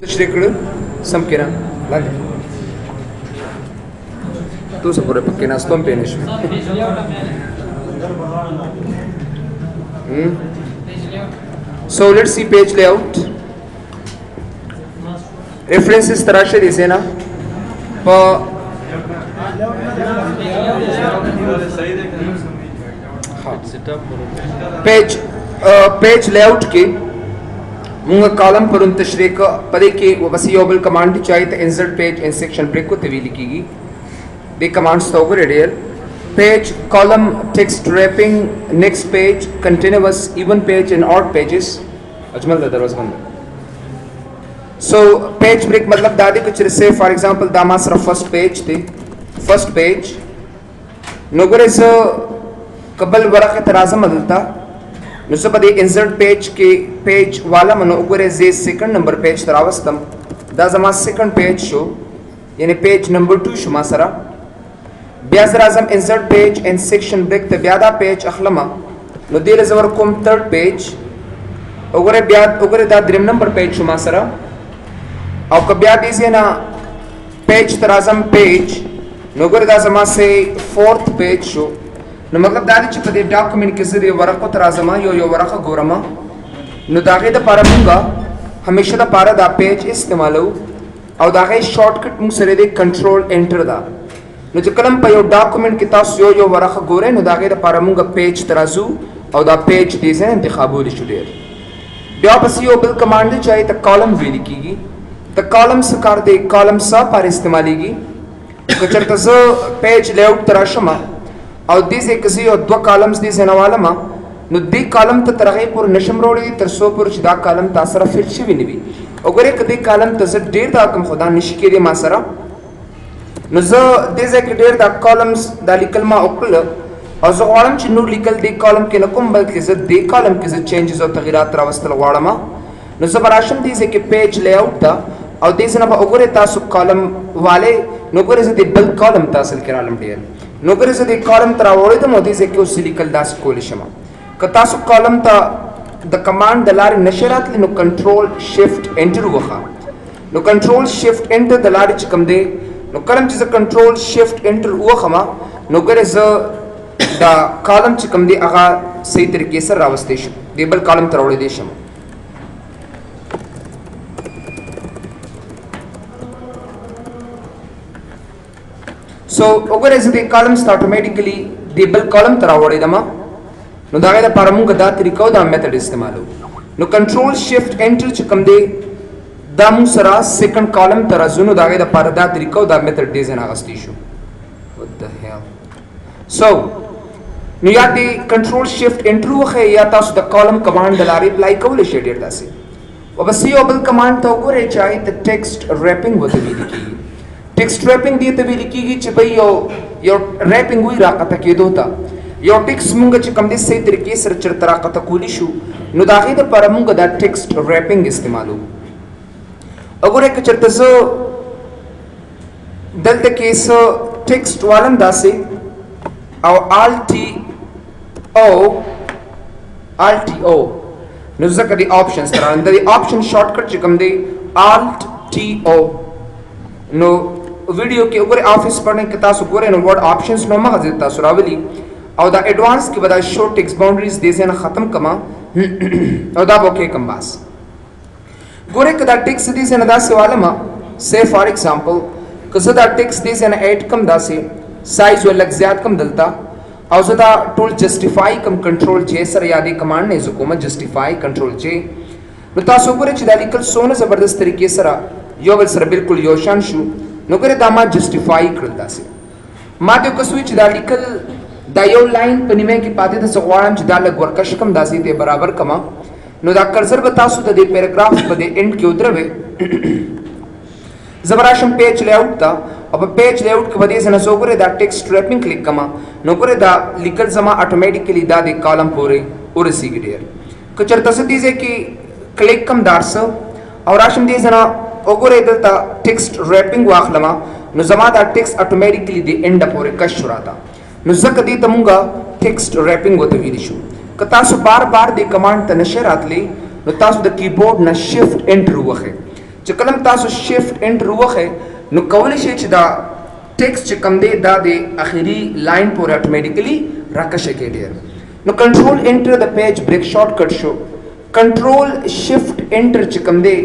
تشریح کړل سم کړه لاندې تو څه پورې پکې ناستوم پې نشو So let's see page layout. References तराशे दिसे ना पेज लेआउट के मुंगा कॉलम पर उन तशरीह का पदे के वसीओबल कमांड चाहिए तो insert page in section break को तवीली कीगी दे कमांड्स तो ओवर रेडियल page column text wrapping next page continuous even page and odd pages अजमल दा दरवाजा बंद सो पेज ब्रेक मतलब दादी कुछ से फॉर एग्जांपल दामा सर फर्स्ट पेज नोगरे से कबल वरक़ तराज़ा मदलता नुसबत इंसर्ट पेज के पेज वाला मनो उगरे जे सेकंड नंबर पेज तरावस्तम दा जमा सेकंड पेज शो यानी पेज नंबर 2 शुमा सरा ब्याज राजम insert page and section break ते ब्यादा पेज अखलमा नो देर जवर कोम थर्ड पेज उगरे दा द्रिम नंबर पेज शुमा सरा और कब्या दीजिए ना पेज तराजम पेज नोगरे दा जमा से फोर्थ पेज शो नो मतलब दादी च पदे डॉक्यूमेंट के जरिए वरक़ो तराजमा यो वरक़ा गोरमा नो दागे द पारा मुंगा हमेशा द पारा दा पेज इस्तेमालो और दागे शॉर्टकट मुंग सरे दे कंट्रोल एंटर दा नो ज कलम पे यो डॉक्यूमेंट के तास यो वरक़ा गोरे नो दागे द पारा मुंगा पेज तराजू और दा पेज दीसे इंतखाबो लिशुदेर ब्या बस यो बिल कमांड चाहिए त कॉलम वेली कीगी त कॉलम सकार दे कॉलम सा पार इस्तेमालीगी कचरत ज पेज लेआउट तराशमा और दीजे किसी और दो कॉलम्स दीजे नवालमा नु दी कॉलम त तरगे पुर नशम रोड़ी तरसो पुर चिदा कॉलम तासरा फिर छी विनिबी ओगरे कदी कॉलम तज डेर दा कम खुदा निशकेरी मासरा नु ज दीजे के डेर दा कॉलम्स दा लिकलमा ओकल और जो कॉलम च नु लिकल दी कॉलम के नकुम बल्कि ज दी कॉलम के ज चेंजेस और तगयरात रावस्तल वाड़मा नु ज बराशम दीजे के पेज लेआउट दा और दीजे ना ओगरे तासु कॉलम वाले नोगरे ज दी बल कॉलम तासल करालम डेर नौकरी से दी कॉलम तरा वोड़े तो मोदी से क्यों सिलिकल दास कोली शमा कतासु कॉलम ता द कमांड दलारी नशरात ली नो कंट्रोल शिफ्ट एंटर वखा no control shift enter Dalari चिकम दे नो कलम चीज़ कंट्रोल शिफ्ट एंटर वखमा नौकरी से द कॉलम चिकम दे आगा सही तरीके से रावस्तेश देबल कॉलम तरा वोड़े Desam So ogare is the columns automatically the bell column tara wade dama no daga da paramunga da trikau da method istemalu no control shift enter chikam de da musara second column tara zuno daga da parada trikau da method design agastishu what the hell so no ya the control shift enter waxe ya tas the column command dalari apply kawle shaded da se obasi obel command to ogare chai the text wrapping with the ki text wrapping दी तभी लिखीगी च भाई यो रैपिंग हुई राकत के दोता यो टेक्स्ट मुंगा च कम दे सही तरीके से चर तराकत कोली शु नुदागे द पर मुंगा दा टेक्स्ट रैपिंग इस्तेमालो अगर एक चरत ज दलते केस टेक्स्ट वालन दासे और alt o नुज़क दी ऑप्शंस तरह अंदर दी ऑप्शन शॉर्टकट च कम दे alt o नो वीडियो के ऊपर ऑफिस पढ़ने के तासु गोरे नो वर्ड ऑप्शंस नो मगज तासुरावली और द एडवांस की बदा शो टेक्स्ट बाउंड्रीज देसे ना खत्म कमा और दा बोके कम बास गोरे कदा टेक्स्ट देसे ना दासे वाला से फॉर एग्जांपल कदा टेक्स्ट देसे ना ऐड कम दासे साइज व लग ज्यादा कम दलता और जदा टूल जस्टिफाई कम कंट्रोल जे सर यादी कमांड ने हुकूमत जस्टिफाई कंट्रोल जे नो तासु गोरे चिदाली कल सोने जबरदस्त तरीके सरा यो बल सर बिल्कुल योशान शु नौकरे दामा जस्टिफाई करता से माते कसुई चिदाली कल दायो लाइन पनिमे की पाते द सवारम चिदाल वर्कश कम दासी ते बराबर कमा नो दा कर्सर बतासु द पैराग्राफ पदे एंड के उतरवे जबराशम पेज लेआउट ता अब पेज लेआउट के वजह से न सोगरे दा टेक्स्ट रैपिंग क्लिक कमा नौकरे दा लिकल जमा ऑटोमेटिकली दा दे कॉलम पूरे और सीगडेर कचर तसदी से की क्लिक कम दारस और आशम दी जना ओगरे दलता टेक्स्ट रैपिंग वाखलमा नु जमा दा text automatically the and up और कश शुराता नु जक दी तमुंगा टेक्स्ट रैपिंग होते विदिशु कतासु बार बार दी कमांड तनशरात ली नु तासु द कीबोर्ड न शिफ्ट एंटर वखे چې کلم تاسو شیفت انټر وخه نو کولای شي چې دا ټیکسټ چې کم دی دا د اخیری لاین پورې اتوماتیکلی راکشه کې ډیر نو کنټرول انټر د پیج بریک شارټ کټ شو کنټرول شیفت انټر چې کم دی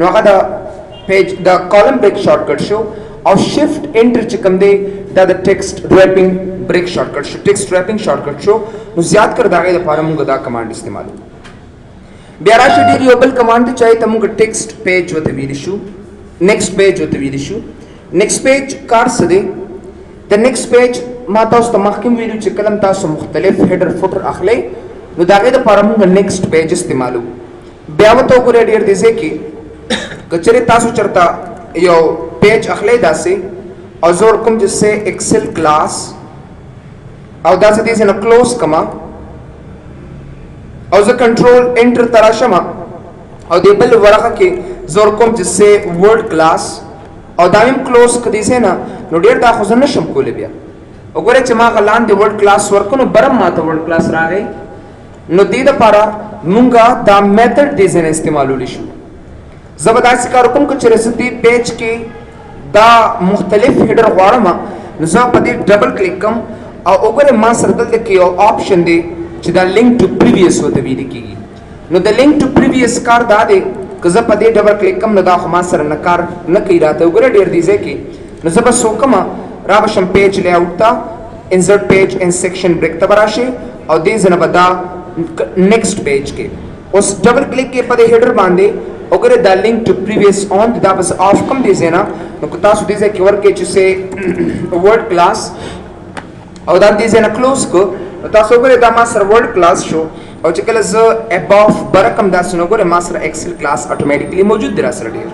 نو هغه د پیج د کالم بریک شارټ کټ شو او شیفت انټر چې کم دی دا د ټیکسټ ریپینګ بریک شارټ کټ شو ټیکسټ ریپینګ شارټ کټ شو نو زیات کر داغه لپاره موږ دا کمانډ استعمالو بیا راشي ډیر یو بل کمانډ چای ته موږ ټیکسټ پیج وته ویل شو نیکسټ پیج وته ویل شو نیکسټ پیج کار څه دی د نیکسټ پیج ما تاسو ته مخکې ویلو چې کلم تاسو مختلف هیډر فوټر اخلي نو داغه لپاره موږ نیکسټ پیج استعمالو بیا وته وګورئ ډیر دي چې کچره تاسو چرتا یو پیج اخلي داسې او زور کوم چې ایکسل کلاس او داسې دې نه کلوز کما او زه کنټرول انټر تراشم او دې بل ورقه کې زور کوم چې ورډ کلاس او دایم کلوز کدي سه نه نو ډیر دا خو نه شم کولې بیا وګوره چې ما غلان دی ورډ کلاس ورکو نو برم ما ته ورډ کلاس راغی نو دې لپاره مونږه دا میتھډ دې زنه استعمالول شو زبردست کار کوم چې رسدي پیج کې دا مختلف هیډر غواړم نو زه په دې ډبل کلیک کوم او وګوره ما سره دلته کې یو آپشن دی چې دا لینک ټو پریویس وته وی دی کیږي نو د لینک ټو پریویس کار دا دی که زه په دې ډبل کلیک کوم نو دا خو ما سره نه کار نه کوي راته وګوره ډیر دی ځکه نو زه بس وکم را بشم پیج لی اوټ تا انسرټ پیج ان سیکشن بریک ته راشي او دې زنه بدا نیکسټ پیج کې اوس ډبل کلیک کې په دې هیډر باندې وګوره دا لینک ټو پریویس اون دا بس آف کوم دې زنه نو که تاسو دې ځکه ورکه چې سه ورډ کلاس او دا دې زنه کلوز کو تاسو وګورئ دا ما سره ورډ کلاس شو او چې کله زه اباف برکم دا سن وګورئ ما سره ایکسل کلاس اتوماتیکلی موجود دی را سره ډیر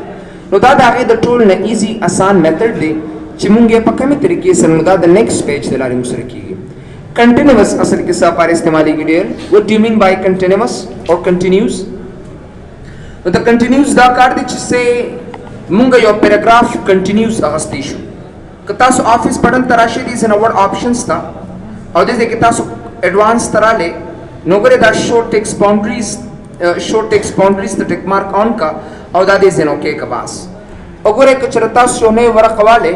نو دا د هغې د ټول نه ایزي اسان میتھډ دی چې مونږ یې په کومې طریقې سره نو دا د نیکسټ پیج د لارې موږ سره کېږي کنټینیوس اصل کې څه لپاره استعمالیږي ډېر وټ ډو یو مین بای کنټینیوس اور کنټینیوس نو د کنټینیوس دا کار دی چې سه مونږ یو پیراګراف کنټینیوس اغستی شو که تاسو آفیس پڑھن تراشي دي زنه ورډ آپشنز تا او دې کې تاسو ایڈوانس تراله نو ګره دا شو ټیکس باونډریز ته ټیک مارک آن کا او دا دې زنه کې کباس وګوره که چرتا شو نه ورقه والے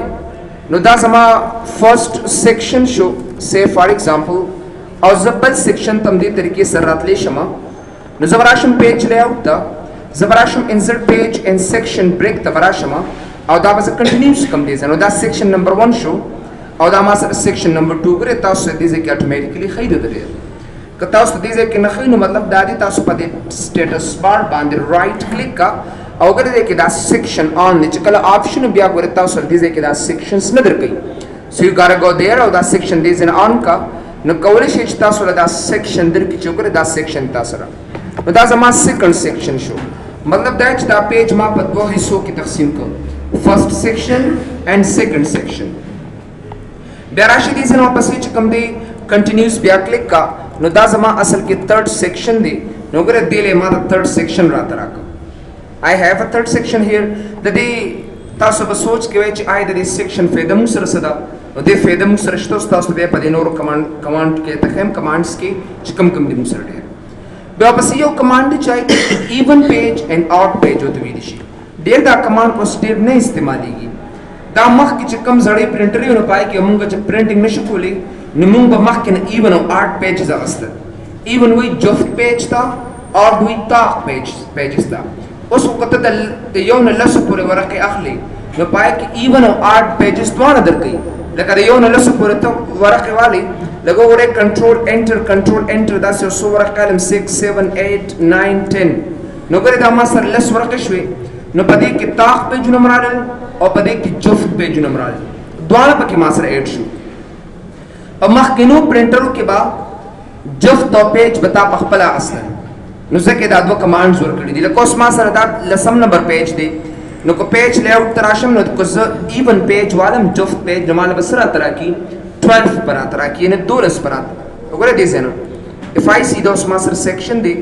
نو دا زما فرست سیکشن شو say for example او زبل سیکشن تم دې طریقې سره راتلې شمه نو زبراشم پیج لی اوټ تا زبراشم انسرټ پیج ان سیکشن بریک ته وراشم او دا بس کنټینیوس کم دي نو دا سیکشن نمبر 1 شو او دا ما سره سیکشن نمبر 2 ګره تاسو دې ځکه اتوماتیکلی خېده درې که تاسو دې ځکه نه خېنو مطلب دا دي تاسو په دې سټیټس بار باندې رائټ کلیک کا او ګره دې کې دا سیکشن آن چې کله آپشن بیا ګره تاسو دې ځکه دا سیکشنز نه درکې سو یو ګارا گو دیر او دا سیکشن دې زنه آن کا نو کولای شي چې تاسو دا سیکشن درکې چې ګره دا سیکشن تاسو را نو دا زما سیکنډ سیکشن شو مطلب دا چې دا پیج ما په دوه حصو کې تقسیم کړ فرست سیکشن اینڈ سیکنډ سیکشن بیا راشي دې زنه پسې چې کوم دی کنټینیوس بیا کلیک کا نو دا زما اصل کې تھرڈ سیکشن دی نو ګره دې له ما دا تھرڈ سیکشن راته راک I have a third section here د دې تاسو به سوچ کوئ چې آی د دې سیکشن فایده مو سره صدا او دې فایده مو سره شته تاسو به په دې نورو کمانډ کې تخم کمانډز کې چې کم دې مو سره ډېر بیا پسې یو کمانډ چې ایون پیج اینڈ آڈ پیج وته ویل شي ډېر دا کمانډ اوس ډېر نه استعمالېږي دا مخ کې چې کم زړې پرنټر یو نه پای کې موږ چې پرنټینګ نشو کولی نو موږ به مخ کې نه ایون او آډ پیج زغسته ایون وی جفت پیج تا آډ وی تاق پیجز تا اوس وخت د یو نه لسو پورې ورقې اخلي نو پای کې ایون او آډ پیجز دواړه درکوي لکه د یو نه لسو پورې ته ورقې والی لږه وړې کنټرول انټر داسې یو څو ورقې کالم 6 7 8 9 10 نو ګورې دا ما سره لس ورقې شوې نو په دې کې تاق پیجونه مرالل او په دې کې جفت پیجونه مرالل دواړه پکې ما سره ایډ شو او مخکینو پرنټرو کې به جفت او پیج بتا په خپل اصل نو ځکه دا دوه کمانډز ورکړي دي لکه اوس ما سره دا لسم نمبر پیج دی نو کو پیج لی اوټ تراشم نو کو زه ایون پیج والم جفت پیج نو مال بسره ترا کی 12 پر ترا کی نه 12 پر وګوره دې زنه if I see those master section دی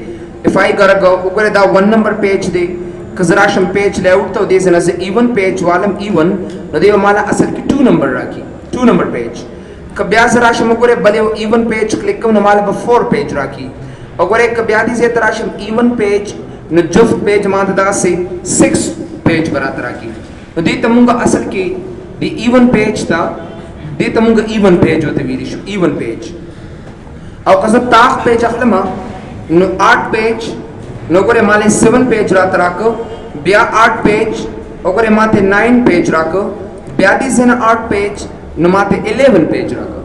if I gotta go وګوره دا 1 نمبر پیج دی کزراشم پیج لی اوټ ته دې زنه زه ایون پیج والم ایون نو دې مال اصل کې 2 نمبر راکی 2 نمبر پیج کبیا زراشم وګوره بل ایون پیج کلیک کوم نو مال به 4 پیج راکی وګوره کبیا دې زه تراشم ایون پیج نو جفت پیج ما ته دا سي 6 پیج برات راکی نو دې ته مونږ اصل کې دی ایون پیج تا دې ته مونږ ایون پیج وته ویل شو ایون پیج او که زه تاخ پیج اخلم نو 8 پیج نو ګوره مالې 7 پیج رات راکو بیا 8 پیج وګوره ماته 9 پیج راکو بیا دې زنه 8 پیج نو ماته 11 پیج راکو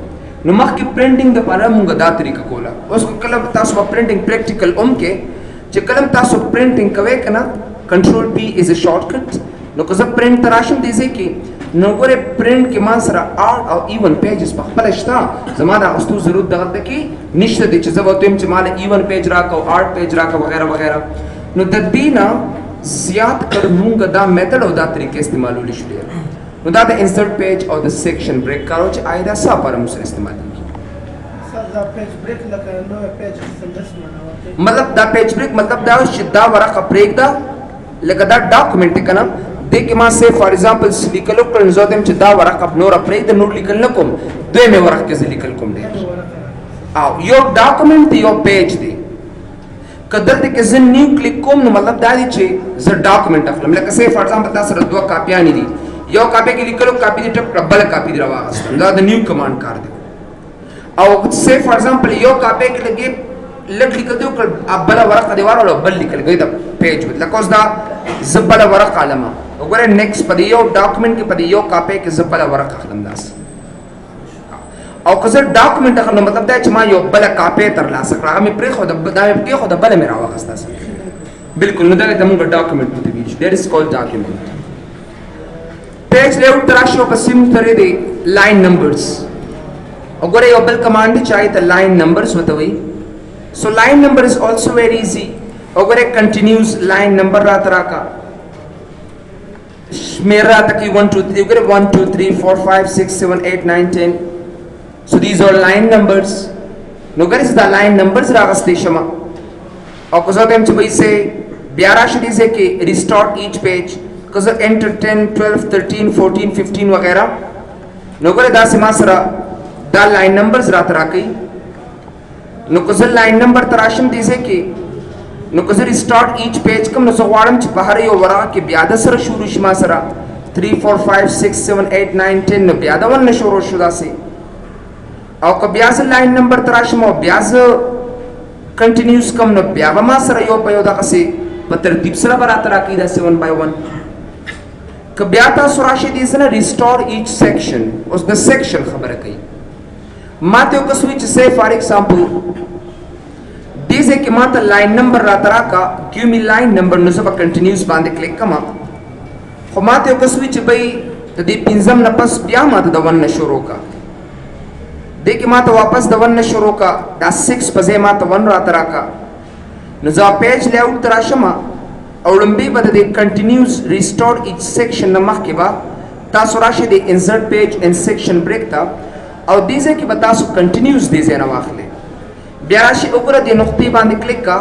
نو مخکې پرنټینګ د لپاره مونږ دا طریقه کوله اوس کله تاسو په پرنټینګ پریکټیکل کې چې کله تاسو پرنټینګ کوئ کنه کنټرول پی از ا شارټ کټ نو که زه پرنټ تراشم دې ځای کې نو ګوره پرنټ کې ما سره 8 او ایون پیجز په خپل شته زما د اغوستو ضرورت دغه کې نشته دی چې زه وته چې مال ایون پیج راکو 8 پیج راکو وغیرہ وغیرہ نو د دې نه زیات کر مونږ دا میتھډ او دا طریقې استعمالول شي نو دا د انسرټ پیج او د سیکشن بریک کارو چې آیدا څه پر موږ استعمال کیږي سر دا پیج بریک لکه نو پیج څنګه مطلب دا پیج بریک مطلب دا چې دا ورقه بریک دا لکه دا ډاکومنټ کنه د کې ما سه فار ایگزامپل لیکلو کړم زه دم چې دا ورقه نور بریک د نور لیکل نه کوم دوی مې ورقه کې لیکل کوم دی او یو ډاکومنټ یو پیج دی کدل دې کې زه نیو کلیک کوم نو مطلب دا دی چې زه ډاکومنټ اخلم لکه سه فار ایگزامپل تاسو سره دوه کاپیان دي یو کاپی کې لیکلو کاپی دې ټپ بل کاپی دی راوغستم دا د نیو کمانډ کار دی او سه فار ایگزامپل یو کاپی کې لګي لګ لیکل دی بل ورقه دی واره بل لیکل دی دا پیج لکه اوس دا زبل ورقه علامه وګوره نیکسټ په یو ډاکومنټ کې په یو کاپی کې زبل ورقه اخلم داس او که زه ډاکومنټ اخلم مطلب دا چې ما یو بل کاپی تر لاسه کړه مې پرې خو دا کې خو د بل مې راوغستا بالکل نو دا د موږ ډاکومنټ ته ویل دیٹ از کولډ ډاکومنټ پیج لیاؤٹ تراشو په سیم ترې دی لاین نمبرز وګوره یو بل کمانډ چای ته لاین نمبرز وتوي سو لاین نمبر از آلسو ویری ایزی وګوره کنټینیوز لاین نمبر را تراکا میرا تک 1 2 3 وګوره 1 2 3 4 5 6 7 8 9 10 so these are line numbers نو ګرځ دا لاین نمبرز راغستې شمه او کو زه تم چې وایي سه بیا راشي دي چې کې ریسټارټ ایچ پیج because enter 10 12 13 14 15 وغیرہ نو ګره دا سما سره دا لاین نمبرز رات راکې نو کو زه لاین نمبر تراشم دي کې نو کو زه ریسټارټ ایچ پیج کوم نو زه غواړم چې بهر یو ورا کې بیا د سره شروع شي ما سره 3 4 5 6 7 8 9 10 نو بیا دا ونه شروع شو داسې او که بیا زه لاین نمبر تراشم او بیا زه کنټینیوس کوم نو بیا ما سره یو په یو دغه سي په ترتیب سره برات راکې دا 7 by 1 که بیا تاسو راشي دي زنه ریسټور ایچ سیکشن اوس د سیکشن خبره کوي ماته یو کس وی چې سه فار ایگزامپل دې ځکه ماته لاین نمبر را تراکا کیو می لاین نمبر نو زه په کنټینیوس باندې کلیک کما خو ماته یو کس وی چې بای د دې پنځم نه پس بیا ماته د ون شروع کا دې کې ماته واپس د ون شروع کا دا 6 په ځای ماته ون را تراکا نو زه پیج لیاؤٹ تراشم او لمبي بده د کنټینیوس ریسټور ایچ سیکشن نه مخکې با تاسو راشي د انسرټ پیج ان سیکشن بریک تا او دې ځکه به تاسو کنټینیوس دې ځای نه واخلې بیا راشي وګوره د نقطې باندې کلیک کا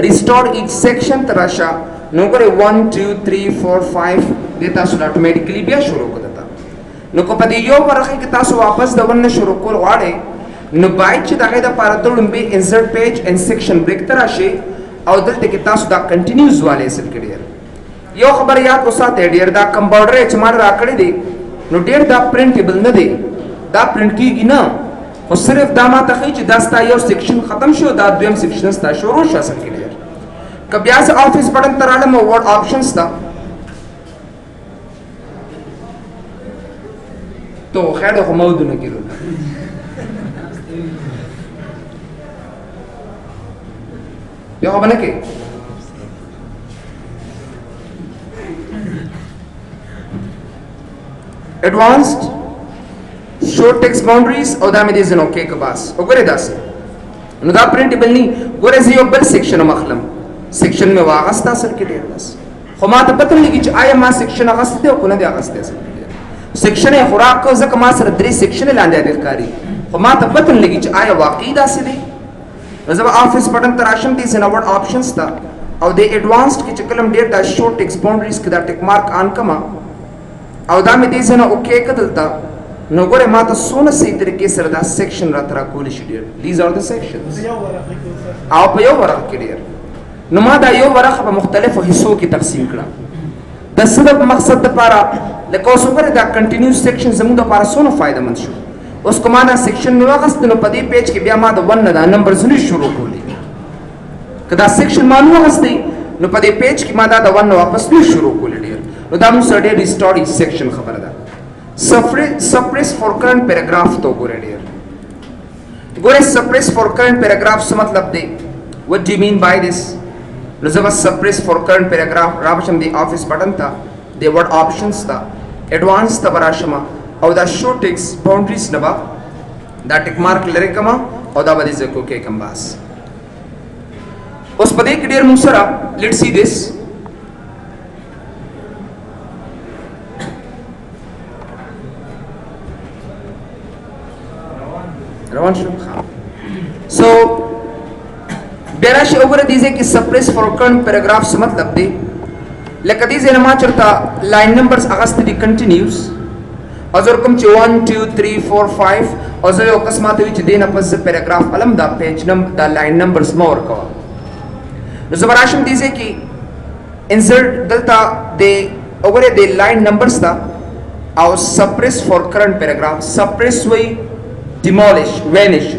ریسټور ایچ سیکشن تراشه نو ګوره 1 2 3 4 5 دې تاسو اتوماتیکلی بیا شروع کړه نو کو په دې یو ورخه کې تاسو واپس د ونه شروع کول غواړئ نو باید چې دغه د پاره ته لمبي انسرټ پیج ان سیکشن بریک تراشه او دلته کې تاسو دا کنټینیوس والے سل کړی یو خبر یاد وساته ډیر دا کمپاوډر چې مال راکړی دی نو ډیر دا پرنټیبل نه دی دا پرنټ کیږي نه خو صرف دا ماته خی چې دا ستا یو سیکشن ختم شو دا دویم سیکشن ستا شروع شو اصل کې ډیر ک بیا ز افیس بٹن تراله مو ورډ آپشنز تا تو خیر خو مودونه کړو بیا خو بنه کې advanced show text boundaries او دا مې دې زنو کې کباس وګوره داسې نو دا پرنټیبل نه ګوره زه یو بل سیکشن مخلم سیکشن مې واغستا اصل کې ډیر بس خو ما ته پته لګی چې آیا ما سیکشن اغسته او کنه دې اغسته اصل کې سیکشن خوراک ځکه ما سره درې سیکشن لاندې د ښکاری خو ما ته پته لګی چې آیا واقعي داسې دی زه افیس بٹن تراشم دي زنه ورډ آپشنز تا او د ایڈوانسډ کې چې کلم ډیر دا شو ټیکس باونډریز کې دا ټیک مارک آن کما او دا مې دې زنه اوکے کدلتا نو ګوره ما ته سونه سي طریقې سره دا سیکشن را تر کول شي ډیر لیز ار د سیکشنز او په یو ورقه کې ډیر نو ما دا یو ورقه په مختلفو حصو کې تقسیم کړه د سبب مقصد د پاره لکه اوس وګوره دا کنټینیوس سیکشن زموږ د پاره څونه فائدمند شو اوس کومه دا سیکشن نو واغست نو په دې پیج کې بیا ما د 1 نه دا نمبرز نه شروع کولی کدا سیکشن ما نو واغستې نو په دې پیج کې ما دا د 1 نه واپس نه شروع کولی ډیر نو دا موږ سره ډیر ریسټورډ سیکشن خبره ده سپریس فور کرنٹ پیراګراف ته وګوره ډیر ګوره سپریس فور کرنٹ پیراګراف څه مطلب دی what do you mean by this نو زما سپریس فور کرنٹ پیراګراف راوښم دی افیس بٹن ته دی ورډ آپشنز ته ایڈوانس ته براشم او دا شو ټیکس باونډریز نه با دا ټیک مارک لري کما او دا باندې زکو کې کم باس اوس په دې کې ډیر موږ سره لیټس سی دیس روان شو سو بیراشي وګوره دیږي کې سپریس فور کرنٹ پیراګراف څه مطلب دی لکه دې زنه ما چرته لاین نمبرز اغست دي کنټینیوس ازر کوم چې 1 2 3 4 5 او زه یو قسمه ته چې دینه پس پیراګراف علم دا پیج نمبر دا لاین نمبرز مور کو نو زبراشم دیږي کې انسرټ دلته د وګوره د لاین نمبرز تا او سپریس فور کرنٹ پیراګراف سپریس وی demolish vanish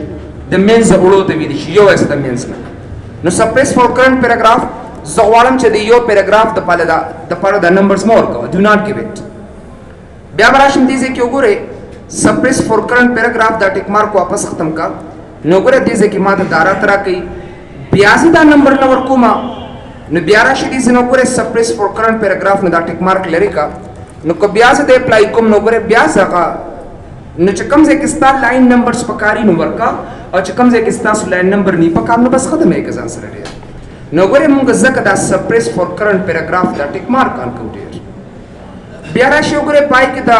the means اولو ته ویل شي یو اس د means نو سپریس فور کرنٹ پیراګراف زغوالم چې د یو پیراګراف د پاره د نمبرز مور کو do not give it بیا براشم دیږي کې وګوره سپریس فور کرنٹ پیراګراف دا ټیک مارک واپس ختم کا نو وګوره دیږي کې ما د دارا ترا کوي بیا دا نمبر نور کوما نو بیا راشي دیږي نو وګوره سپریس فور کرنٹ پیراګراف نه دا ټیک مارک لري کا نو کو بیا څه د اپلای کوم نو وګوره بیا ځکه نو چې کوم ځای کې ستاسو لاین نمبرز پکاري نو ورکا او چې کوم ځای کې ستاسو لاین نمبر نه پکار نو بس ختمه کې ځان سره ډیر نو ګوره موږ ځکه دا سپریس فور کرنٹ پیراګراف دا ټیک مارک ان کو ډیر بیا راشي وګوره پای کې دا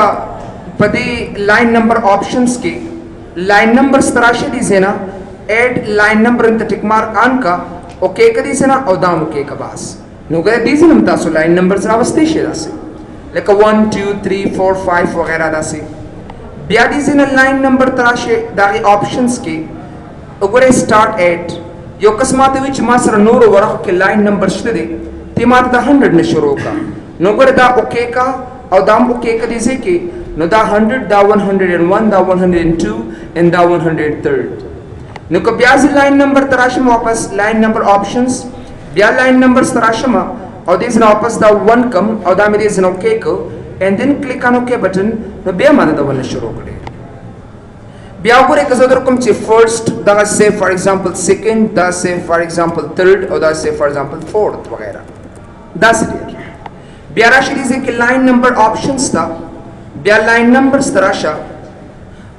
پدې لاین نمبر آپشنز کې لاین نمبرز تراشي دي زینا اډ لاین نمبر ان ټیک مارک ان کا اوکے کدي زینا او دا اوکے کا باس نو ګوره دې زنه تاسو لاین نمبرز راوستي شي داسې لکه 1 2 3 4 5 وغیرہ داسې بیا دې زنه لاین نمبر تراشه دغه آپشنز کې وګوره سٹارټ ایٹ یو قسمه ته چې ما سره نور ورخ کې لاین نمبر شته دي ته ما ته 100 نه شروع کا نو ګوره دا اوکے کا او دا اوکے کدي سي کې نو دا 100 دا 101 دا 102 and دا 103 نو کو بیا ز لاین نمبر تراشه واپس لاین نمبر آپشنز بیا لاین نمبر تراشه ما او دې زنه واپس دا 1 کم او دا مې دې زنه اوکے کو and then click on OK button نو بیا ما دا ول شروع کړی بیا وګورئ که زه در کوم چې فرست دا say for example second دا say for example third او دا say for example fourth وغیرہ دا څه دی بیا راشي دي چې لاین نمبر آپشنز تا بیا لاین نمبرز تراشه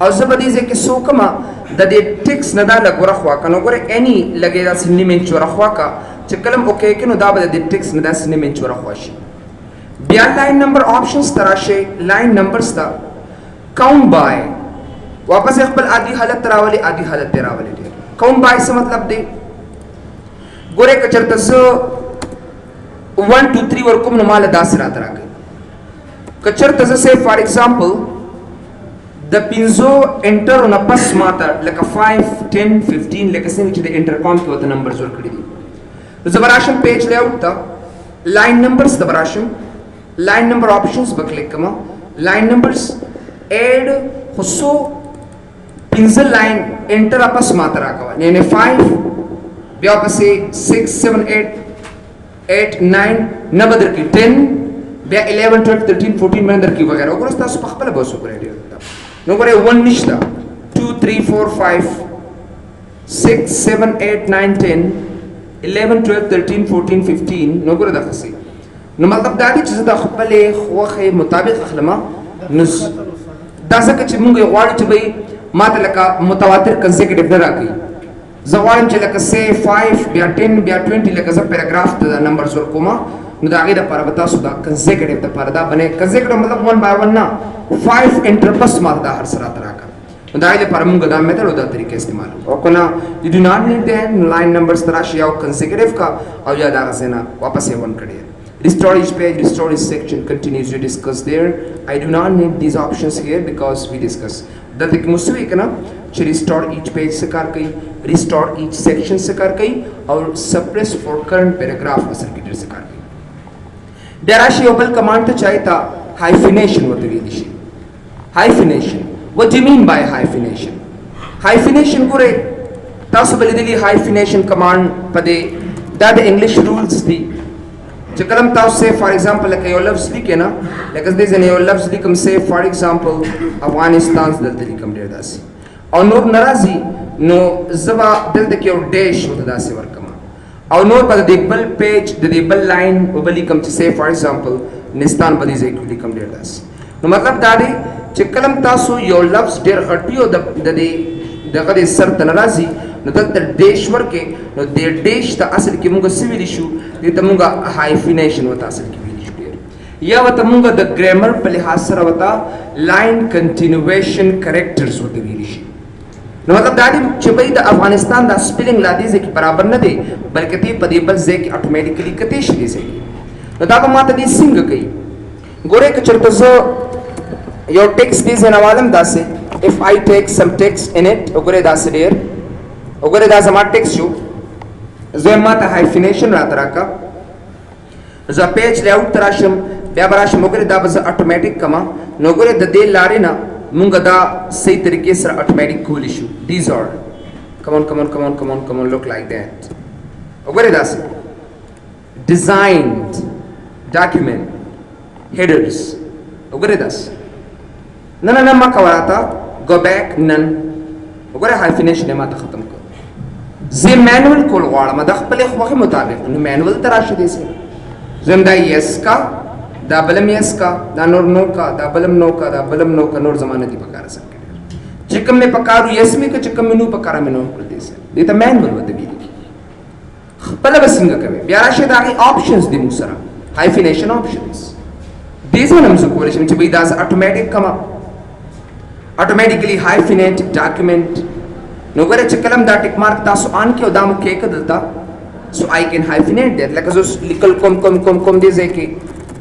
او زه به دې کې سو کما د دې ټیکس نه دا لګور خوا کنه وګورئ اني لګي دا سنې من چور خوا کا چې کلم اوکے کې نو دا به د ټیکس نه دا سنې من چور خوا شي بیا لاइन number options तराशे line numbers था count bye वापस एक पल आधी हालत तरावली आधी हालत तेरावली दे काउंट बाय से मतलब दे गोरे कचर तस 1 2 3 वर कुम नमाल दास रात राके कचर तस से फॉर एग्जांपल द पिंजो एंटर ऑन अ पस माता लाइक 5 10 15 लाइक से नीचे द इंटरकॉम के होता नंबर्स वर कड़ी दी तो जबराशन पेज लेआउट था लाइन नंबर्स दबराशन लाइन नंबर ऑप्शंस पर क्लिक कमा लाइन नंबर्स ऐड हुसो पिंजल लाइन एंटर आपस मात्रा का यानी 5 बया पसे 6 7 8 8 9 नबदर की 10 बया 11 12 13 14 में अंदर की वगैरह और उस तास पखपल बसो करे दिया नो करे 1 निश्ता 2 3 4 5 6 7 8 9 10 11 12 13 14 15 नो करे दखसी نو مطلب دا دي چې د خپل خوخه مطابق اخلمه نو دا څنګه چې موږ غواړو چې به ماته لکه متواتر کنسیکټیو نه راکړي زوالم چې لکه سي 5 بیا 10 بیا 20 لکه ز پیراګراف ته نمبرز ورکوما نو دا غیر لپاره به تاسو دا کنسیکټیو ته لپاره دا باندې کنسیکټیو مطلب 1 by 1 نه 5 انټر پس مال دا هر سره راکړه نو دا غیر لپاره موږ دا میثډ او دا طریقې استعمال او کنه یو ډو ناٹ نیډ د لاین نمبرز تراشي او کنسیکټیو کا او یا دا غسنه واپس یې ون کړی Restore each page, restore each section continues to discuss there. I do not need these options here because we discuss. The thing must be kana che restore each page se kar kai, restore each section se kar kai, और suppress for current paragraph asar ki se kar kai. بیا راشي یو بل کمانډ ته چای ته hyphenation ورته ویل شي. hyphenation, what do you mean by hyphenation? hyphenation ګوره تاسو به لیدلي hyphenation کمانډ په دې دا د انګلیش رولز دي چې کلم تاسو سه فار ایگزامپل لکه یو لفظ لیکې نه لکه دې ځنه یو لفظ لیکم سه فار ایگزامپل افغانستان دلته لیکم ډیر داسې او نور ناراضي نو زبا دلته کې یو ډیش وته داسې ورکم او نور په دې بل پیج د دې بل لاین وبلی کوم چې سه فار ایگزامپل نستان په دې ځای کې لیکم ډیر داسې نو مطلب دا دی چې کلم تاسو یو لفظ ډیر غټیو د دې دغه سر ته ناراضي نو دلته ډیش ورکې نو د ډیش ته اصل کې موږ څه ویلی شو دې ته موږ hyphenation وته اصل کې ویلی شو ډیر یا وته موږ د ګرامر په لحاظ سره وته لاین کنټینیویشن کریکټرز وته ویلی شي نو مطلب دا دی چې بای د افغانستان د سپیلینګ لا دې ځکه برابر نه دی بلکې تی په دې بل ځای کې اتوماتیکلی کته شي دي ځکه نو دا به ماته دې څنګه کوي ګوره که چرته زه یو ټیکس دې زنوالم داسې if I take some text in it وګوره داسې ډیر وګوره دا زما ټیکس شو زه ماته hyphenation راته راکا زه پیج لیاوټ تراشم بیا براشم وګوره دا به زه اتوماتیک کما نو وګوره د دې لارې نه مونږ دا صحیح طریقې سره اتوماتیک کولی شو these are come on look like that وګوره داسې designed document headers وګوره داسې نه ما کوراتا go back none وګوره hyphenation ما ته ختم کړ زه مانوال کول غواړم د خپل خوخه مطابق نو مانوال تراشه دي سي زم دا yes کا دا بلم yes کا دا نور نو کا دا بلم نو کا دا بلم نو کا نور زمانه دی پکاره سره چې کوم نه پکارو yes می چې کوم نو پکاره مې نو پر دي سي دې ته مانوال وته دی خپل وسنګ کوي بیا راشه دا options دي موږ سره hyphenation options دې څه نم څه کولای شم چې به دا اتوماتیک کما automatically hyphenate document نو ګره چې کلم دا ټیک مارک تاسو آن کې او دا مو کې کدلتا so I can hyphenate that like as لیکل کوم دې ځای کې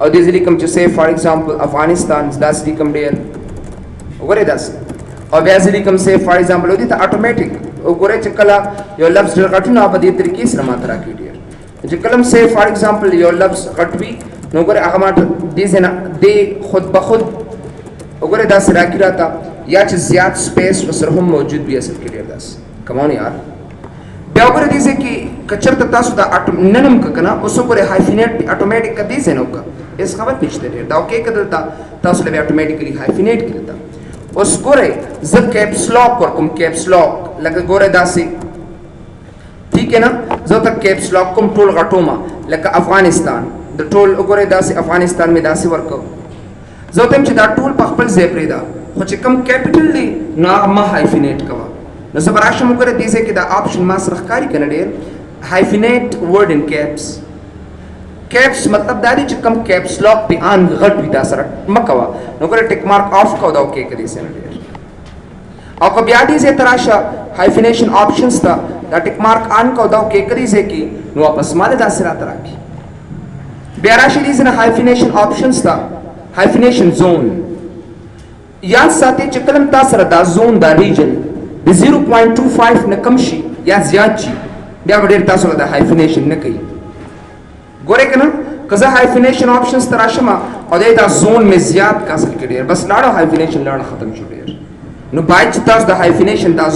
او دې ځای لیکم چې say for example افغانستان داس لیکم ډیر وګوره داس او بیا ځای لیکم say for example او دې ته automatic وګوره چې کله یو لفظ ډیر غټونه په دې طریقې سره ماترا کې ډیر چې کلم say for example یو لفظ غټوي نو ګوره هغه ماته دې ځنه دې خود به خود وګوره دا سره کې راته یا چې زیات سپیس وسره هم موجود وي اصل کې ډیر داس کمون یار بیا وګوره دې چې کچرته تاسو دا ننم کنه اوس وګوره hyphenate اتوماتیک کدي زنه وک اس خبر پېشته ډیر دا اوکې کدلتا تاسو له اتوماتیکلی hyphenate کړتا اوس ګوره ز کیپس لاک ورکوم کیپس لاک لکه ګوره داسې ٹھیک ہے نا زه ته کیپس لاک کوم ټول غټوما لکه افغانستان د ټول وګوره داسې افغانستان می داسې ورکو زه ته چې دا ټول په خپل ځای پرېدا خو چې کم کیپټل دی نو هغه ما hyphenate کوه نو زه به راشم وګوره دې ځای کې دا آپشن ما سره ښکاري که نه ډېر hyphenate word in caps caps مطلب دا دی چې کم caps lock پې آن غټ وي دا سره مه کوه نو وګوره ټیک مارک آف کوه دا اوکې که دې ځای نه ډېر او که بیا دې ځای ته راشه hyphenation options ته دا ټیک مارک آن کوه دا اوکې که دې ځای کې نو واپس ما دې داسې راته راکړي بیا راشي دې ځای نه hyphenation options ته hyphenation zone یاد ساتئ چې کلم تا سره دا زون دا ریجن د 0.25 نه کم شي یا زیات شي بیا به ډېر تاسو له دا hyphenation نه کوي ګورئ که نه که زه hyphenation options ته راشم او دی دا زون مې زیات کا اصل کې ډېر بس لاړه hyphenation لاړه ختم شو ډېر نو باید چې تاسو د hyphenation دا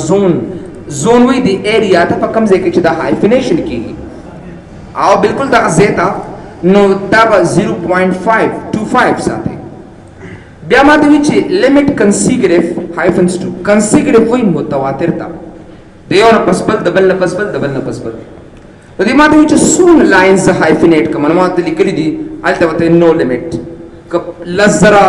زون وي د ایریا ته په کم ځای کې چې دا hyphenation کېږي او بالکل دغه ځای ته نو دا به 0.525 ساتئ بیا ما ته وی چې لیمټ کنسیګریف هایفنز ټو کنسیګریف وای متواتر تا دیو نه پس بل دبل نه پس بل دبل نه پس بل نو دی ما ته وی چې سون لاینز هایفنیټ کوم نو ما ته لیکلي دي الته وته نو لیمټ ک لزرا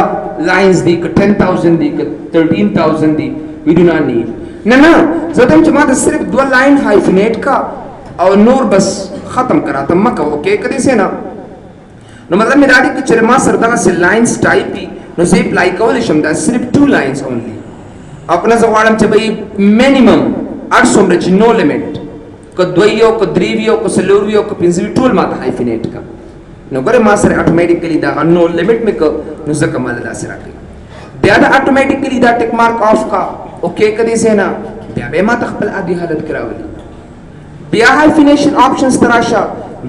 لاینز دی ک 10000 دی ک 13000 دی وی ډو ناٹ نیډ نه زه ته ما ته صرف دو لاین هایفنیټ کا او نور بس ختم کرا ته مکه اوکې کدي سه نه نو مطلب مې دا دی چې ما سره دا سه لاینز ټایپ نو زه اپلای کولی شم دا صرف 2 لاینز اونلی خپل زه غواړم چې به مینیمم 800 چې نو لیمټ ک دویو ک دریویو ک سلوریو ک پنځوي ټول ماته هایفنیټ کا نو ګره ما سره اتوماتیکلی دا نو لیمټ مې ک نو زه کمال دا سره کوي بیا دا اتوماتیکلی دا ټیک مارک آف کا اوکې کدي سه نه بیا به ما خپل عادي حالت کراولي بیا hyphenation options تراشه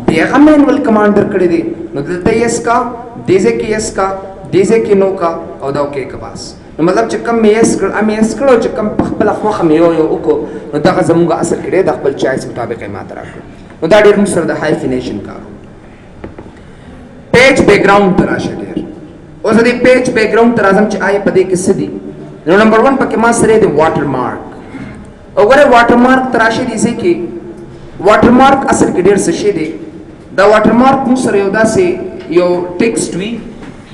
بیا مینوال کمانډ درکړی دی نو دلته یې اس کا دیزه کې اس کا دیزه کې نو کا او دا کې کباس نو مطلب چې کم مې اس کړ ام اس کړو چې کم په خپل خوخه مې یو وکړو نو دا زموږ اصل کې د خپل چایس مطابق یې ماته راکړو نو دا ډېر موږ سره د هایفینیشن کارو پیج بیک گراوند تراشه ډېر اوس دې پیج بیک گراوند تر اعظم چې آی په دې کې سدي نو نمبر 1 پکې ما سره د واټر مارک وګوره واټر مارک تراشه دي چې واټر مارک اصل کې ډېر څه شي دی دا واټر مارک موږ سره یو داسې یو ټیکسټ وي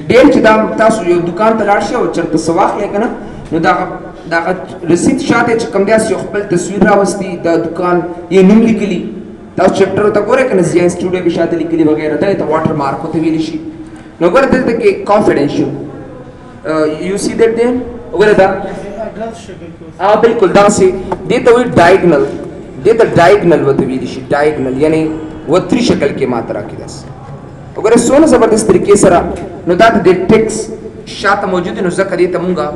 ډېر چې دا تاسو یو دکان ته لاړ شئ او چېرته څه واخلئ که نه نو دغه رسید شاته چې کوم داسې یو خپل تصویر راوستي د دکان یې نوم لیکلي تاسو چپټر ته ګورئ که نه زیان سټوډیو کې شاته لیکلي وغیره دا ته واټر مارک ورته ویلی شي نو ګوره دلته کې کانفیډنشیل یو سی دیټ دیر وګوره دا بالکل داسې دې ته وایي ډایګنل دې ته ډایګنل ورته ویلی شي ډایګنل یعنی وتری شکل کې ماته راکړي داسې وګوره څونه زبردست طریقې سره نو دا د ټیکس شاته موجود نو ځکه دې ته مونږه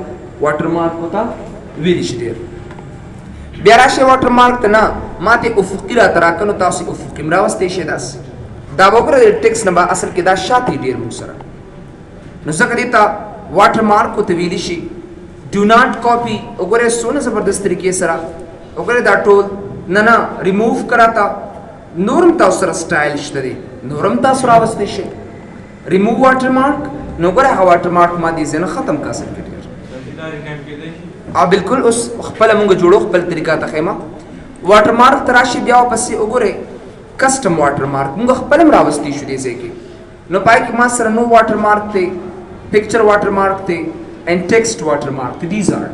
واټر مارک ورته ویلی شي ډېر بیا راشئ واټر مارک ته نه ماته افقي راته راکړه نو تاسو افقي هم راوستی شئ داسې دا به وګوره د ټیکس نه به اصل کې دا شاته ډېر مونږ سره نو ځکه دې ته واټر مارک ورته ویلی شي ډو ناټ کاپي وګوره څونه زبردست طریقې سره وګوره دا ټول نه ریموو کراته نورم تاسو سره سټایل شته دی نورم تاسو راوستی شئ ریموو واټر مارک نو ګوره هغه واټر مارک ما دې ځای نه ختم کا اصل کې ډېر او بالکل اوس خپله مونږ جوړو خپل طریقه ته ښیم واټر مارک ته راشي بیا ورپسې وګورئ کسټم واټر مارک مونږ خپل هم راوستی شو دې ځای کې نو پای کې ما سره نو واټر مارک دی پکچر واټر مارک دی اینڈ ټیکسټ واټر مارک دیز آر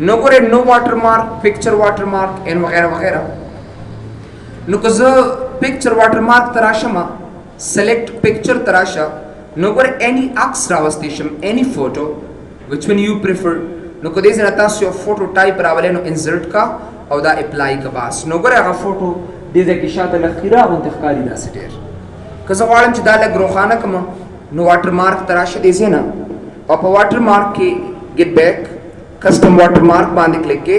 نو ګورئ نو واټر مارک پکچر واټر مارک اینڈ وغیره وغیره نو که زه پکچر واټر مارک ته راشم سلیکټ پکچر ته راشه نو ګوره any عکس راوستی شم any photo which one you prefer نو که دې ځای نه تاسو یو فوټو ټایپ راولئ نو انسرټ کا او دا اپلای کا بس نو ګوره هغه فوټو دې ځای کې شاته لږ خیره غوندې ښکاري داسې ډېر که زه غواړم چې دا لږ روښانه کړم نو واټر مارک ته راشه دې ځای نه او په واټر مارک کې ګیټ بیک کسټم واټر مارک باندې کلیک کې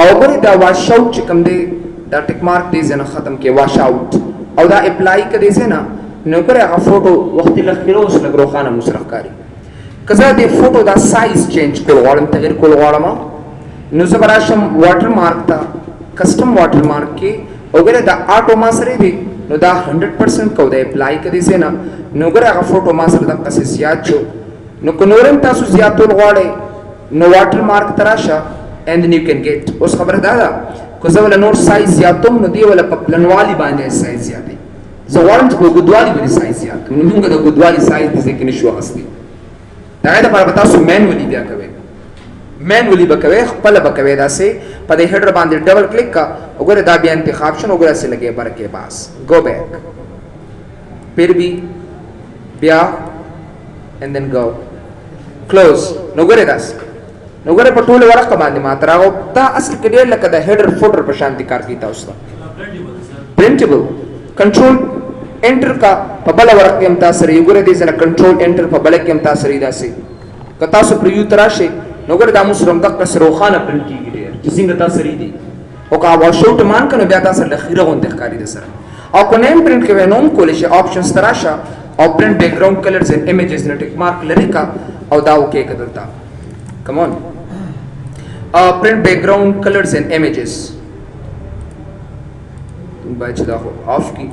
او ګوره دا واش آوټ چې کوم دی دا ټیک مارک دې ځای نه ختم کې واش آوټ او دا اپلای که دې ځای نه نو ګوره هغه فوټو وختي لږ خیره اوس لږ روښانه مو سره ښکاري که زه دې فوټو دا سایز چینج کول غواړم تغیر کول غواړم نو زه به راشم واټر مارک ته کسټم واټر مارک کې او ګوره دا آټو ما سره دی نو دا 100% کو دی اپلای که دې ځای نه نو ګوره هغه فوټو ما سره دقسې زیات شو نو که نور هم تاسو زیاتول غواړئ نو واټر مارک ته راشه and then you can get اوس خبره دا ده که زه وله نور سایز زیاتوم نو دې وله په پلنوالي باندې سایز زیاتوي زه غواړم چې په اوږدوالي باندې سایز زیات کړم نو موږ د اوږدوالي سایز دې ځای کې نشو اخیستی د هغې دپاره به تاسو مینولي بیا کوئ مینولي به کوئ خپله به کوئ داسې په دې هیډر باندې ډبل کلیک کا وګوره دا بیا انتخاب شو نو وګوره هسې لګې برکې باس گو بیک پھر بھی بیا and then go close نو ګوره داسې نو ګوره په ټوله ورقه باندې ماته راغو دا اصل کې ډېر لکه د هیډر فوټر په شانتي کار کوي تاسو ته پرنټیبل کنټرول انټر کا په بله ورقه کې هم تاسو سره یې ګوره دې ځای نه کنټرول انټر په بله کې هم تاسو سره یې داسې که تاسو پریویو ته راشئ نو ګوره دا مو سره همدقسې روښانه پرنټ کېږي ډېر چې څنګه تاسو سره دي او که واش آوټ مان که نو بیا تاسو سره خیره غوندې ښکاري د سره او که نیم پرنټ کوئ نو هم کولی شئ آپشنز ته راشه او پرنټ بیک ګراوند کلرز اینډ امیجز نه ټیک مارک لرې کا او دا وکېږه دلته کم آن print background colors and images باید چې دا خو آف کی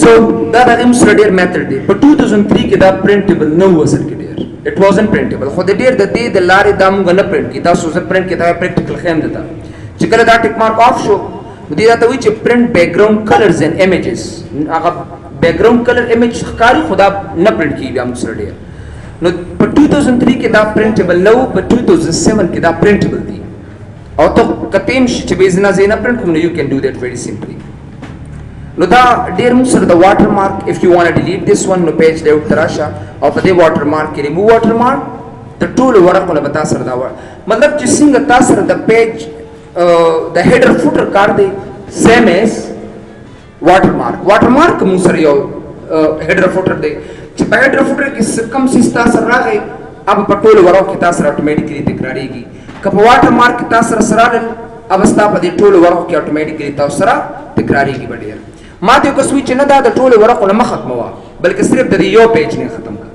سو دا د هغې موږ سره ډېر میتھډ دی په 2003 کې دا پرنټیبل نه و اصل کې ډېر اټ وازنټ پرنټیبل خو د ډېر د دې د لارې دا موږ نه پرنټ کړي تاسو زه پرنټ کړي دا پریکټیکل ښیم درته چې کله دا ټیک مارک آف شو نو دې راته وایي چې پرنټ بیکګراوند کلرز اینډ امیجز هغه بیکګراوند کلر امیج ښکاري خو دا نه پرنټ کېږي بیا موږ سره ډېر نو په 2003 کې دا پرنټیبل نه و په 2007 کې دا پرنټیبل دی او ته کته هم شي چې به زه نه پرنټ کوم نو یو کین ډو دیټ ویری سمپلی نو دا ډېر موږ سره د واټر مارک اف یو وانټ ډیلیټ دس ون نو پیج لیاوټ ته راشه او په دې واټر مارک کې ریموو واټر مارک د ټولو ورقو نه به تا سره دا مطلب چې څنګه تا سره د پیج د هیډر فوټر کار دی سیم ایز واټر مارک موږ سره یو هیډر فوټر دی چې په هیډر فوټر کې کم څیز تا سره راغی अब په ټولو ورقو کې تا سره اټومیټیکلی تکراریږي که په واټر مارک کې تا سره راغلل अब ستا په دې ټولو ورقو کې اټومیټیکلی تاسو سره تکراریږي به ډېر ما ته کو سویچ نه دا د ټول ورقو نه ختمه وا بلکې صرف د یو پیج نه ختم کا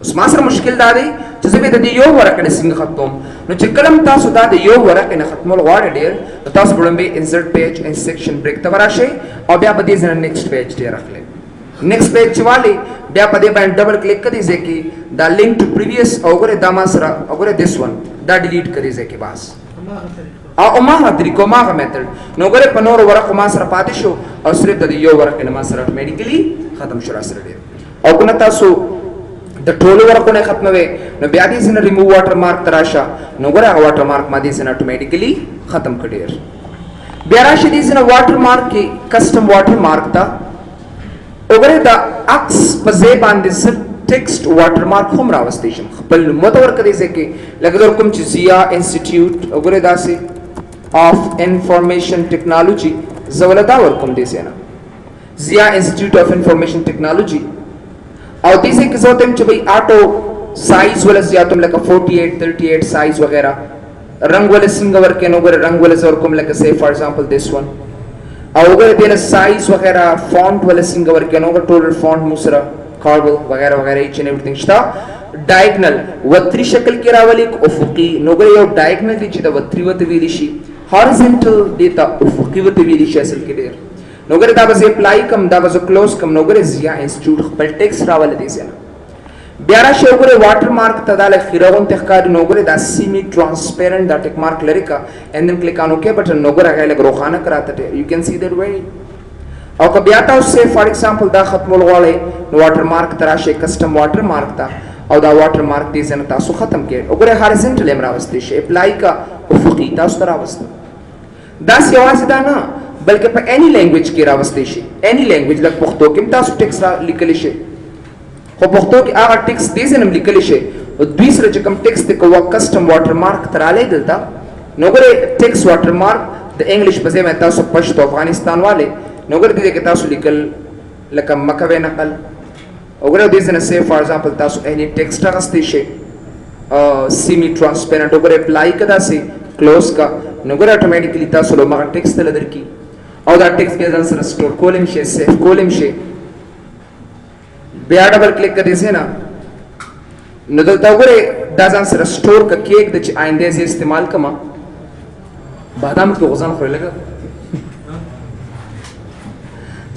اوس ما سره مشکل دا دی چې زه به د یو ورق نه څنګه ختم نو چې کلم تاسو دا د یو ورق نه ختمول غواړئ ډیر تاسو وړاندې انسرت پیج ان سیکشن بریک ته ورشئ او بیا په دې ځای نیکسټ پیج ته راخلئ نیکسټ پیج چې والی بیا په دې باندې ډبل کلیک کړئ ځکه دا لینک ټو پریویس او غره دا ما سره غره دیس ون دا ډیلیټ کړئ ځکه بس او ما طریقو ما میتھډ نو غره په نور ورق ما سره پاتې شو او صرف د یو ورق نه ما سره اتوماتیکلی ختم شو را سره ډیر او کنه تاسو د ټولو ورقونه ختموي نو بیا دې سن ریموو واټر مارک تراشه نو ګره واټر مارک ما دې سن اتوماتیکلی ختم کړي بیا راشه دې سن واټر مارک کې کسٹم واټر مارک تا وګوره دا عکس په ځای باندې ټیکسټ واټر مارک هم راوستي شم خپل متور کړي ځکه لکه در کوم چې زیا انسټیټیوټ وګوره داسې اف انفارمیشن ټیکنالوژي زولدا ورکوم دې سینا زیا انسټیټیوټ اف انفارمیشن ټیکنالوژي او دې څه کې زوتم چې بھئی آټو سایز ولا زیاتم لکه 48 38 سایز وغیرہ رنگ ولا څنګه ورکې نو ګره رنگ ولا زور کوم لکه say for example this one او ګره دې سایز وغیرہ فونت ولا څنګه ورکې نو ګره ټوټل فونت موسره کاربل وغیرہ وغیرہ each and everything شتا ډایګنل وتری شکل کې راولي افقي نو ګره یو ډایګنل چې دا وتری وته ویل شي هوريزونټل دیتا افقي وته ویل شي اصل کې ډیر نو ګره دا به اپلای کم دا به کلوز کم نو ګره زیا انسټیټیوټ خپل ټیکس راول دي سره بیا را شو ګره واټر مارک ته داله خیرون تخکار نو ګره دا سیمی ترانسپیرنٹ دا ټیک مارک لري کا and then click on OK button نو ګره غیله روخانه کراته you can see that way او که بیا تاسو سے فار ایگزامپل دا ختمول غواړئ نو واټر مارک تراشه کسٹم واټر مارک تا او دا واټر مارک دې زنه تاسو ختم کړئ او ګره هوريزونټل امر راوستي شي اپلای کا افقي تاسو تر راوستي دا سیواز دا نه بلکې په any language کې راوستي شي any language لکه پښتو کې تاسو ټیکس را لیکلی شي خو پښتو کې هغه ټیکس دې زنه لیکلی شي او دوی سره چې کوم ټیکس ته کوه کسٹم واټر مارک تراله دلته نو ګره ټیکس واټر مارک د انګلیش په ځای مې تاسو پښتو افغانستان والے نو ګره دې کې تاسو لیکل لکه مکوي نقل او ګره دې زنه say for example تاسو any ټیکس راغستي شي سیمی ترانسپیرنٹ وګره اپلای کدا سي کلوز کا نو ګره اتوماتیکلی تاسو له ما ټیکس ته لدر کی او دا ټیکس به ځان سره سٹور کولم شي سیف کولم شي بیا ډبل کلیک کړئ سي نه نو دلته وګوره دا ځان سره سٹور ک کیک د چې آینده زه استعمال کما بادام کې غوزان خوري لګا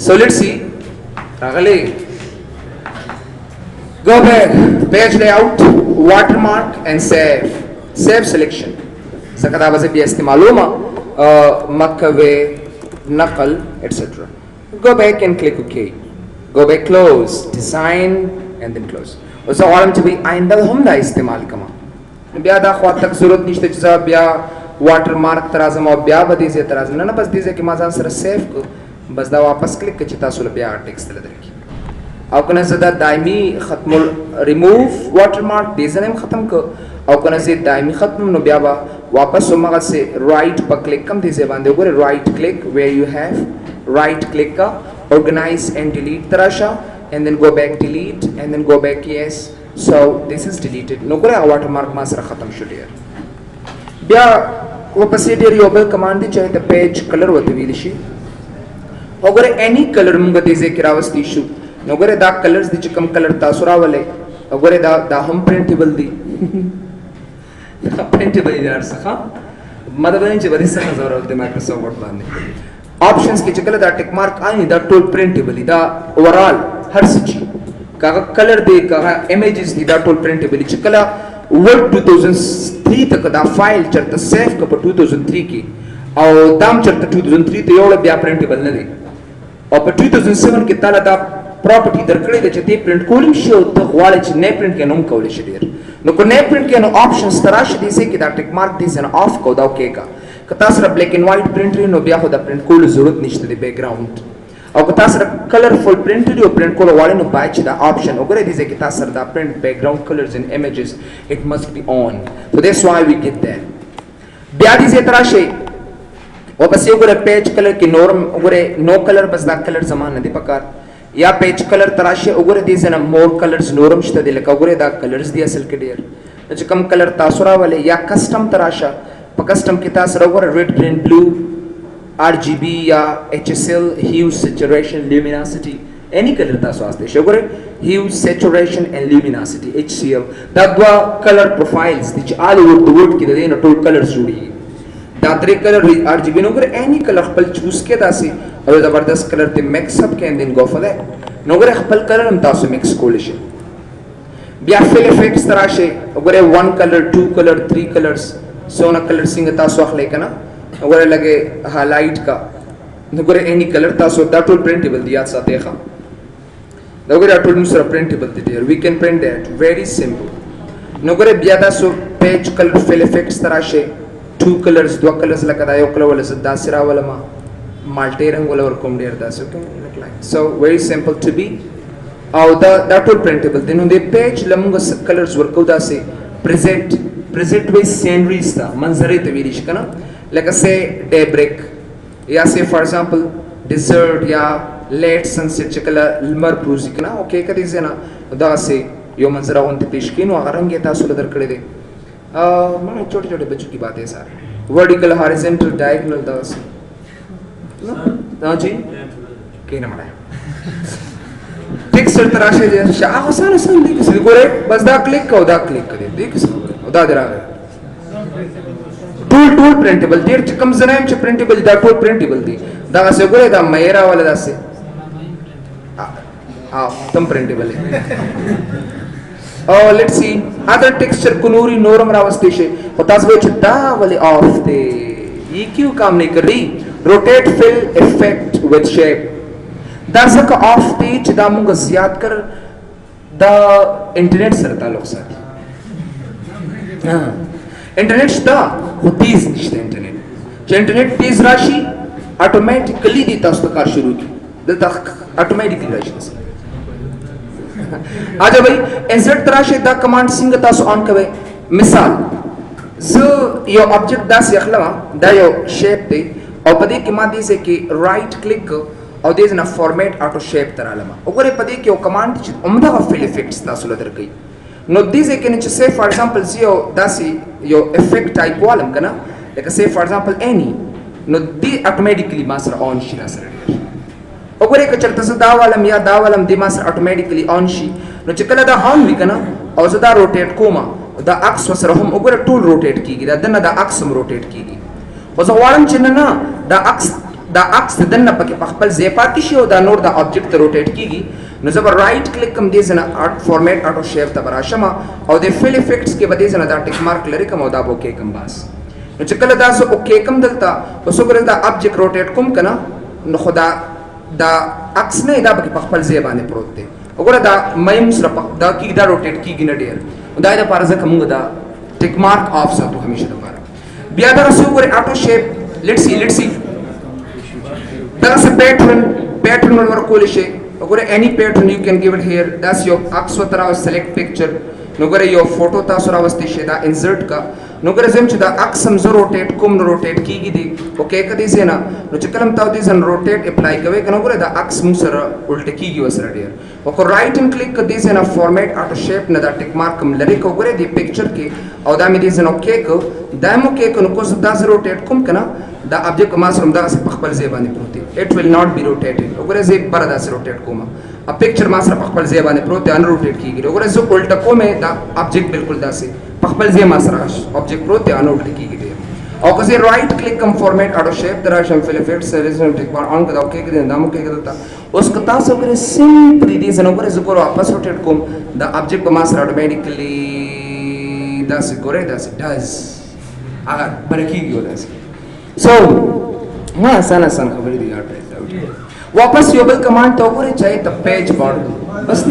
so let's see راغلي go back page layout watermark and save selection څنګه دا به بیا استعمالوما مکوي نقل etc go back and click OK go back close design and then close اوس غواړم چې به آینده هم دا استعمال کما بیا دا خو تک ضرورت نشته چې بیا واټر مارک ترازم او بیا به دې ترازم نه بس دې کې ما ځان سره سیف کو بس دا واپس کلیک کړئ چې تاسو بیا ټیکس تل درکې او کنه زدا دایمي ختم ریموو واټر مارک دې زنه ختم کو او کنه زه دایمي ختم نو بیا واپس ومغه سي رائټ په کلیک کم دې باندې وګوره رائټ کلیک where you have right click کا organize and delete تراشه and then go back delete and then go back yes so this is deleted نو ګره واټر مارک ما سره ختم شو ډیر بیا واپس دې یو بل کمانډ دی چې د پیج کلر وته ویل شي وګوره any کلر موږ دې ځکه راوستي شو نو ګره دا کلرز دي چې کوم کلر تاسو راولې وګوره دا هم پرنټیبل دي پرنټیبل دي ارڅخه مطلب نه چې بری څنګه ضرورت دی مایکروسافټ ورډ باندې آپشنز کې چې کله دا ټیک مارک آئیں دا ټول پرنټیبل دي دا اوورال هر څه کاغه کلر دی کاغه امیجز دي دا ټول پرنټیبل چې کله ورډ 2003 تک دا فایل چرته سیف ک په 2003 کې او دام چرته 2003 ته یو بیا پرنټیبل نه دی او په 2007 کې تعالی دا پراپرټي درکړې ده چې دې پرنټ کولم شي او ته غواړې چې نه پرنټ کې نوم کول شي ډیر نو کو نه پرنټ کې نو آپشنز تراشه دي چې دا ټیک مارک دي زنه آف کو دا اوکې کا که تاسو سره بلیک اینڈ وایټ پرنټ نو بیا خو دا پرنټ کول ضرورت نشته دی بیک گراوند او که تاسو سره کلرفل پرنټ دی او پرنټ کول غواړئ نو باید چې دا آپشن وګورئ دي چې تاسو سره دا پرنټ بیک گراوند کلرز ان امیجز اٹ مست بی آن so that's why we get that بیا دي چې تراشه او بس یو ګره پیج کلر کې نورم وګوره نو کلر بس دا کلر زمان نه دی پکار یا پیج کلر تراشه وګوره دې زنه مور کلرز نورم شته دی لکه وګوره دا کلرز دی اصل کې ډیر چې کوم کلر تاسو راولې یا کسٹم تراشه په کسٹم کې تاسو وګوره ریډ گرین بلو RGB या HSL hue saturation luminosity any color taso aste shogore hue saturation and luminosity HCL dadwa color profiles dich all over the world ki dena tool colors jodi da tre color RGB no gore any color khpal choose ke dasi aw zabardast color te mix up can then go for that no gore khpal color am taso mix coalition bia fill effects tarashe gore one color two color three colors so na color sing taso akhle kana gore lage highlight ka no gore any color taso that will printable diya sa dekha no gore that will musra printable there we can print that very simple no gore bia da so page color fill effects tarashe two colors do colors la kada yo color wala sadda sira wala ma malte rang wala or kom der das okay like so very simple to be that will printable then on the page lamunga colors work out se present with sceneries ta manzare te virish kana like I say daybreak ya say for example desert ya late sunset chakala ilmar pruzi kana okay kadi zena da se yo manzara honte pesh kino arange ta suladar kade de मैंने छोटे छोटे बच्चों की बातें सारे vertical horizontal diagonal दास ना जी कहीं ना मरा टेक्स्ट तराशे जे शाह आसान आसान देख किसी को रे बस दा क्लिक करे देख किसी को दा दरा टूल प्रिंटेबल देर कम जनाम च प्रिंटेबल दा टूल प्रिंटेबल दी दा से को रे दा मेरा वाला दा से तुम प्रिंटेबल है Oh, let's see. Other texture kunuri noram ravastishe. Hotas ve chutta wale off the. ये क्यों काम नहीं कर रही? Rotate fill effect with shape. दर्शक off the चिदामुंगा ज़्याद कर दा internet सरता लोग सर. Internet शता होतीस निश्ते internet. च internet तेज राशि automatically दी तास्तकार शुरू की. द तक automatically राशि. आजा भाई insert तराशे दा command सिंग तासो on कवे मिसाल जो यो ऑब्जेक्ट दास यखलवा दा यो शेप दे और पदे के माध्यम से कि राइट क्लिक और देज ना फॉर्मेट ऑटो शेप तरालमा ओकरे पदे के कमांड च उम्दा का फिल इफेक्ट्स तासो लदर कई नो दिस के नीचे से फॉर एग्जांपल जियो दासी यो इफेक्ट टाइप वालम कना लाइक से फॉर एग्जांपल एनी नो दी ऑटोमेटिकली मास्टर ऑन शिना सर ओकरे के चलते से दा वालम दी मास्टर ऑटोमेटिकली ऑन शी नो चकला दा ऑन भी कना और ज़दा रोटेट कोमा दा अक्स वसर हम ओकरे टूल रोटेट कीगी दा दन्ना दा अक्स हम रोटेट कीगी और ज़वारम चिन्ना दा अक्स दन्ना पके पखपल ज़ेपाती शी और दा नोर दा ऑब्जेक्ट रोटेट कीगी नो जब राइट क्लिक कम दे जना आर्ट फॉर्मेट ऑटो शेप तबरा शमा और दे फिल इफेक्ट्स के बदे जना दा टिक मार्क लरे कम और दा ओके कम बास नो चकला दा सो ओके कम दलता उसोकरे दा ऑब्जेक्ट रोटेट कम कना नो खुदा दा अक्स ने दा पके पखपल ज़ेबाने प्रोते ओकरा दा मयम्स रपा दा की दा रोटेट कीगी न डेर उदाय दा पारज़ कमुंगा दा टिक मार्क ऑफ सा तो हमेशा दा पारा बिया दा रसो करे ऑटो शेप लेट्स सी दा से पैटर्न वर कोलिशे ओकरे any pattern you can give it here that's your अक्स वतरा सेलेक्ट पिक्चर नोगरे यो फोटो ता सुरावस्ती शेदा इंसर्ट का नोगरे जेम दा अक्सम जो रोटेट कुम रोटेट कीगी दी ओके कदी से ना नो चकलम ताव दी जन रोटेट अप्लाई कवे कनोगरे दा अक्स मुसर उल्टे कीगी वसर डियर ओको राइट एंड क्लिक कदी से ना फॉर्मेट ऑटो शेप न दा टिक मार्क कम लरे को गरे दी पिक्चर के और दा में दी जन ओके को दामो के को नको दा रोटेट कुम कना दा ऑब्जेक्ट मासरम दा से पखपल जेबाने प्रोते it will not be rotated ओगरे जे बरदा से रोटेट कोमा अब पिक्चर मासर पखपल जेबाने प्रोते अनरोटेट कीगी ओगरे जो उल्टा को में दा ऑब्जेक्ट बिल्कुल दा से पखपल जे मासर ऑब्जेक्ट प्रोते अनरोटेट कीगी दे और कसे राइट क्लिक कम फॉर्मेट ऑटो शेप दरा शम फिल इफेक्ट्स रिजल्ट टिक बार ऑन कदा ओके के दामो के कदा उस कता से ओगरे सिंपली दी जन ओगरे जो वापस रोटेट कोम दा ऑब्जेक्ट मासर ऑटोमेटिकली दा से गोरे दा से डज अगर बरकीगी होता है so हाँ sana खबर दी आठ वापस योबल कमांड तो करे चाहे तब पेज पढ़ बस